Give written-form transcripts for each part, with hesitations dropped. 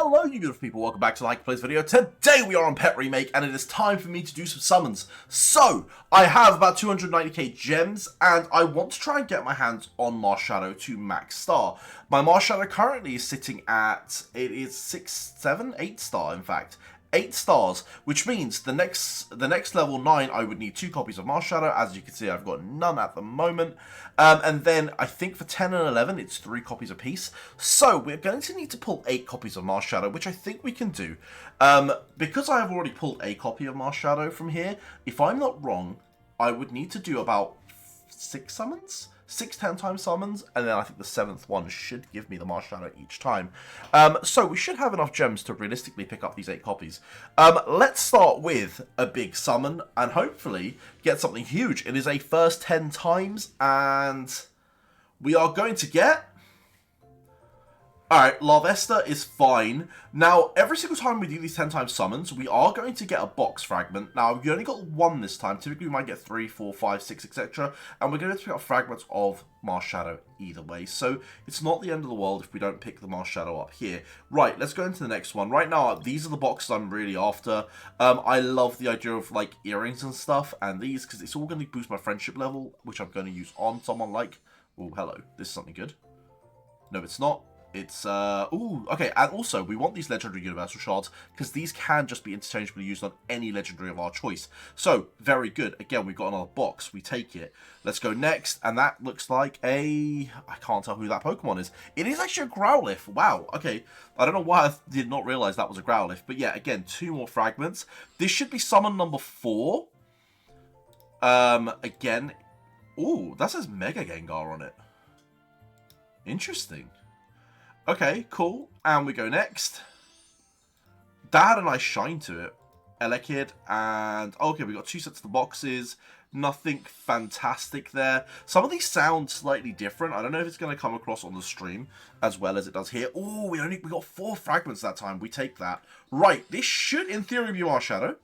Hello you beautiful people, welcome back to the Like Plays video. Today we are on Pet Remake and it is time for me to do some summons. So, I have about 290k gems and I want to try and get my hands on Marshadow to max star. My Marshadow currently is sitting at, it is 8 star in fact. 8 stars, which means the next level 9 I would need 2 copies of Marshadow. As you can see, I've got none at the moment, and then I think for 10 and 11 it's 3 copies apiece, so we're going to need to pull 8 copies of Marshadow, which I think we can do. Because I have already pulled a copy of Marshadow from here, if I'm not wrong, I would need to do about 6 summons? 6 10-time summons, and then I think the 7th one should give me the Marshadow each time. So we should have enough gems to realistically pick up these 8 copies. Let's start with a big summon, and hopefully get something huge. It is a first 10 times, and we are going to get... Alright, Larvesta is fine. Now, every single time we do these 10-time summons, we are going to get a box fragment. Now, we only got 1 this time. Typically, we might get 3, 4, 5, 6, etc. And we're going to pick up fragments of Marshadow either way. So, it's not the end of the world if we don't pick the Marshadow up here. Right, let's go into the next one. Right now, these are the boxes I'm really after. I love the idea of, like, earrings and stuff. And these, because it's all going to boost my friendship level, which I'm going to use on someone like... Oh, hello. This is something good. No, it's not. It's, ooh, okay, and also, we want these legendary universal shards, because these can just be interchangeably used on any legendary of our choice. So, very good. Again, we've got another box. We take it. Let's go next, and that looks like a... I can't tell who that Pokemon is. It is actually a Growlithe. Wow, okay. I don't know why I did not realize that was a Growlithe, but yeah, again, 2 more fragments. This should be summon number 4. Again, ooh, that says Mega Gengar on it. Interesting. Okay, cool. And we go next. That had a nice shine to it. Elekid and... Okay, we got 2 sets of the boxes. Nothing fantastic there. Some of these sound slightly different. I don't know if it's going to come across on the stream as well as it does here. Oh, we got 4 fragments that time. We take that. Right, this should in theory be Marshadow.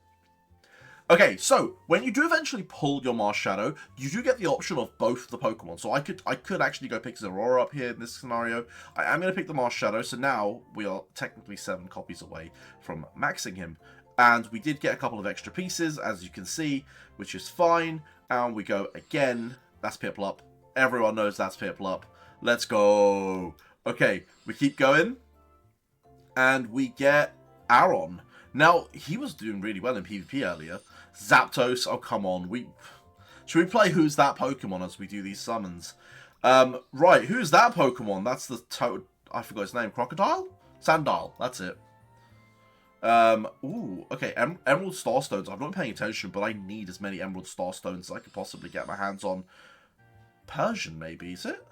Okay, so when you do eventually pull your Marshadow, you do get the option of both the Pokemon. So I could actually go pick Zeraora up here in this scenario. I am going to pick the Marshadow, so now we are technically 7 copies away from maxing him. And we did get a couple of extra pieces, as you can see, which is fine. And we go again. That's Piplup. Everyone knows that's Piplup. Let's go. Okay, we keep going. And we get Aron. Now, he was doing really well in PvP earlier. Zapdos, oh come on. Should we play Who's That Pokemon as we do these summons? Right, who's that Pokemon? That's the toad. I forgot his name. Crocodile? Sandile, that's it. Ooh, okay, Emerald Starstones. I'm not paying attention, but I need as many Emerald Starstones as I could possibly get my hands on. Persian, maybe, is it?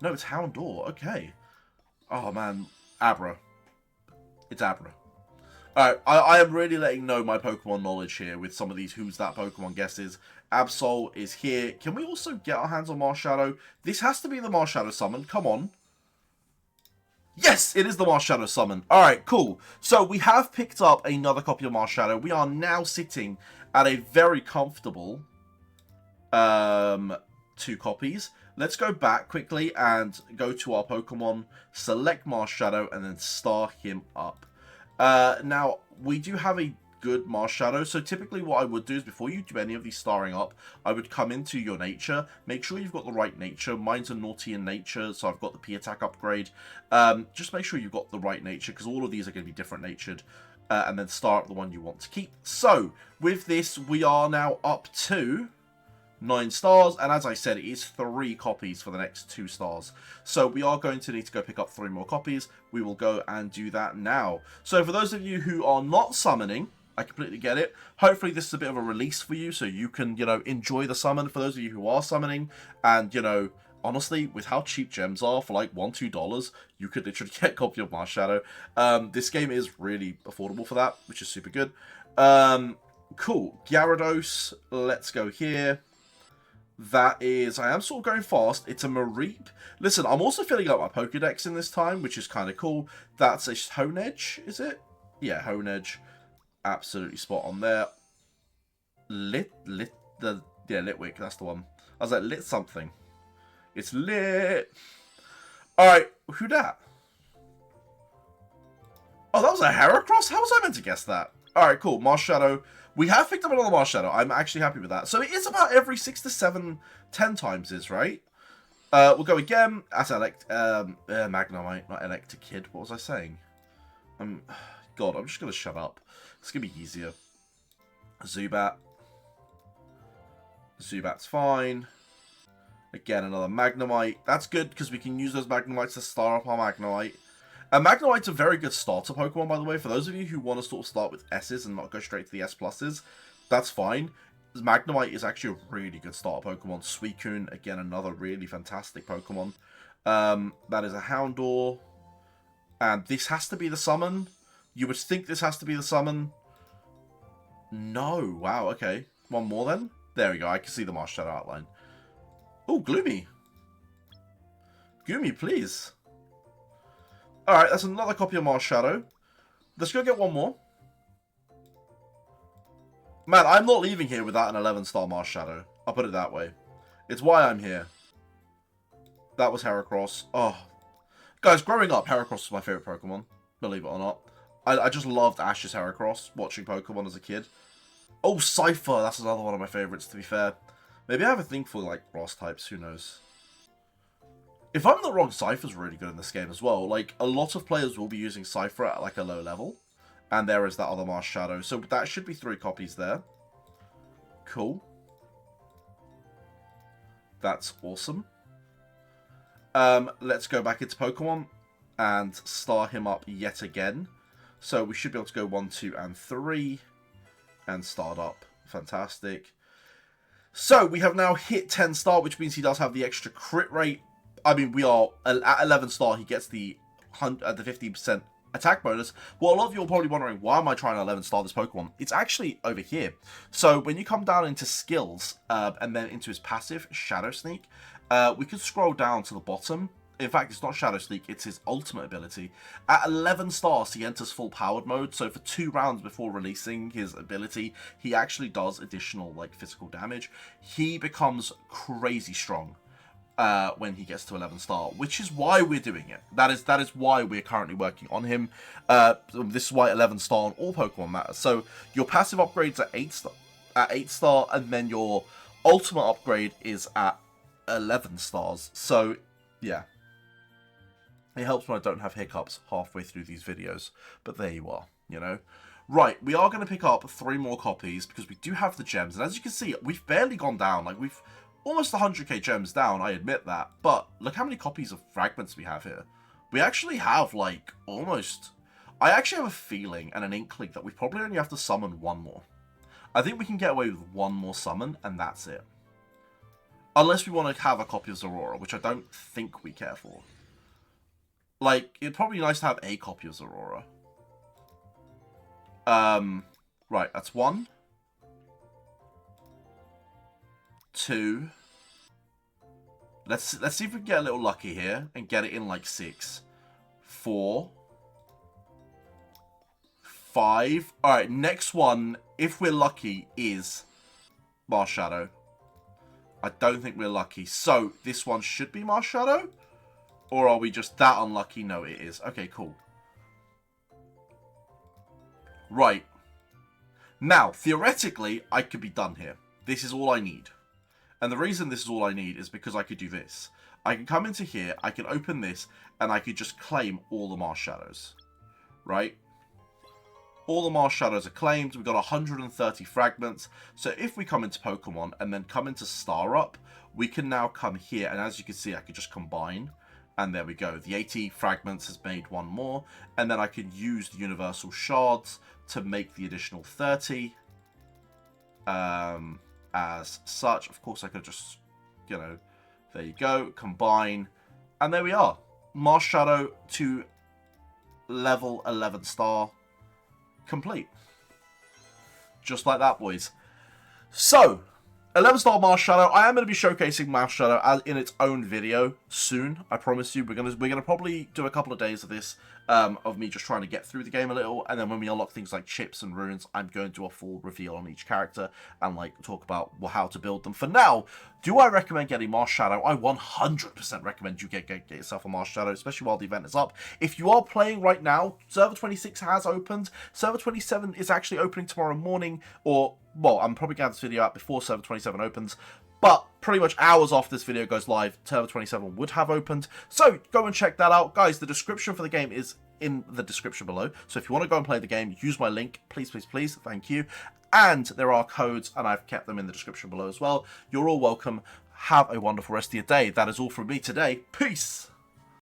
No, it's Houndour, okay. Oh man, Abra. It's Abra. Alright, I am really letting know my Pokemon knowledge here with some of these Who's That Pokemon guesses. Absol is here. Can we also get our hands on Marshadow? This has to be the Marshadow summon. Come on. Yes, it is the Marshadow summon. Alright, cool. So we have picked up another copy of Marshadow. We are now sitting at a very comfortable 2 copies. Let's go back quickly and go to our Pokemon, select Marshadow, and then star him up. Now, we do have a good Marshadow, so typically what I would do is before you do any of these starring up, I would come into your nature, make sure you've got the right nature. Mine's a naughty in nature, so I've got the P-Attack upgrade. Just make sure you've got the right nature, because all of these are going to be different natured, and then star up the one you want to keep. So, with this, we are now up to 9 stars, and as I said, it is 3 copies for the next 2 stars. So we are going to need to go pick up 3 more copies. We will go and do that now. So for those of you who are not summoning, I completely get it. Hopefully this is a bit of a release for you, so you can, you know, enjoy the summon. For those of you who are summoning, and, you know, honestly, with how cheap gems are, for like $1, $2, you could literally get a copy of Marshadow. This game is really affordable for that, which is super good. Cool. Gyarados, let's go here. That is, I am sort of going fast. It's a Mareep. Listen, I'm also filling up my Pokedex in this time, which is kind of cool. That's a Honedge, is it? Yeah, Honedge. Absolutely spot on there. Litwick, that's the one. I was like, lit something. It's lit. Alright, who dat? Oh, that was a Heracross? How was I meant to guess that? Alright, cool. Marshadow. We have picked up another Marshadow. I'm actually happy with that. So it is about every 6 to 7, 10 times is, right? We'll go again. That's Magnemite, not Electakid. What was I saying? God, I'm just going to shut up. It's going to be easier. Zubat. Zubat's fine. Again, another Magnemite. That's good, because we can use those Magnemites to start up our Magnemite. And Magnemite's a very good starter Pokemon, by the way. For those of you who want to sort of start with S's and not go straight to the S pluses, that's fine. Magnemite is actually a really good starter Pokemon. Suicune, again, another really fantastic Pokemon. That is a Houndour. And this has to be the summon. You would think this has to be the summon. No. Wow, okay. One more then? There we go. I can see the Marshadow outline. Oh, Gloomy. Gloomy, please. Alright, that's another copy of Marshadow. Let's go get one more. Man, I'm not leaving here without an 11-star Marshadow. I'll put it that way. It's why I'm here. That was Heracross. Oh. Guys, growing up, Heracross was my favourite Pokemon. Believe it or not. I just loved Ash's Heracross, watching Pokemon as a kid. Oh, Cypher. That's another one of my favourites, to be fair. Maybe I have a thing for, like, Ross types. Who knows? If I'm not wrong, Cypher's really good in this game as well. Like, a lot of players will be using Cypher at, like, a low level. And there is that other Marshadow. So that should be 3 copies there. Cool. That's awesome. Let's go back into Pokemon and star him up yet again. So we should be able to go 1, 2, and 3 and start up. Fantastic. So we have now hit 10 star, which means he does have the extra crit rate. I mean, we are at 11 star. He gets the 15% attack bonus. Well, a lot of you are probably wondering, why am I trying to 11 star this Pokemon? It's actually over here. So when you come down into skills and then into his passive, Shadow Sneak, we could scroll down to the bottom. In fact, it's not Shadow Sneak, it's his ultimate ability. At 11 stars, he enters full powered mode, so for 2 rounds before releasing his ability, he actually does additional, like, physical damage. He becomes crazy strong when he gets to 11 star, which is why we're doing it. That is why we're currently working on him. This is why 11 star on all Pokemon matters. So your passive upgrades at 8 star, and then your ultimate upgrade is at 11 stars. So yeah. It helps when I don't have hiccups halfway through these videos. But there you are, you know. Right, we are going to pick up 3 more copies because we do have the gems. And as you can see, we've barely gone down. Like, we've almost 100k gems down, I admit that. But look how many copies of fragments we have here. We actually have, like, almost... I actually have a feeling and an inkling that we probably only have to summon 1 more. I think we can get away with 1 more summon, and that's it. Unless we want to have a copy of Zorora, which I don't think we care for. Like, it'd probably be nice to have a copy of Zorora. Right, that's 1. 2. Let's see if we can get a little lucky here and get it in like 6. 4. 5. Alright, next one, if we're lucky, is Marshadow. I don't think we're lucky. So, this one should be Marshadow? Or are we just that unlucky? No, it is. Okay, cool. Right. Now, theoretically, I could be done here. This is all I need. And the reason this is all I need is because I could do this. I can come into here, I can open this, and I could just claim all the Marshadows. Right? All the Marshadows are claimed. We've got 130 fragments. So if we come into Pokemon and then come into Star Up, we can now come here. And as you can see, I could just combine. And there we go. The 80 fragments has made 1 more. And then I can use the universal shards to make the additional 30. As such, of course, I could just, you know, there you go. Combine. And there we are. Marshadow to level 11 star complete. Just like that, boys. So, 11-star Marshadow. I am going to be showcasing Marshadow as in its own video soon. I promise you. We're gonna probably do a couple of days of this, of me just trying to get through the game a little, and then when we unlock things like chips and runes, I'm going to do a full reveal on each character and like talk about how to build them. For now, do I recommend getting Marshadow? I 100% recommend you get yourself a Marshadow, especially while the event is up. If you are playing right now, Server 26 has opened. Server 27 is actually opening tomorrow morning, or well, I'm probably going to have this video out before Server 27 opens, but pretty much hours after this video goes live, Server 27 would have opened. So go and check that out. Guys, the description for the game is in the description below. So if you want to go and play the game, use my link. Please, please, please. Thank you. And there are codes, and I've kept them in the description below as well. You're all welcome. Have a wonderful rest of your day. That is all from me today. Peace.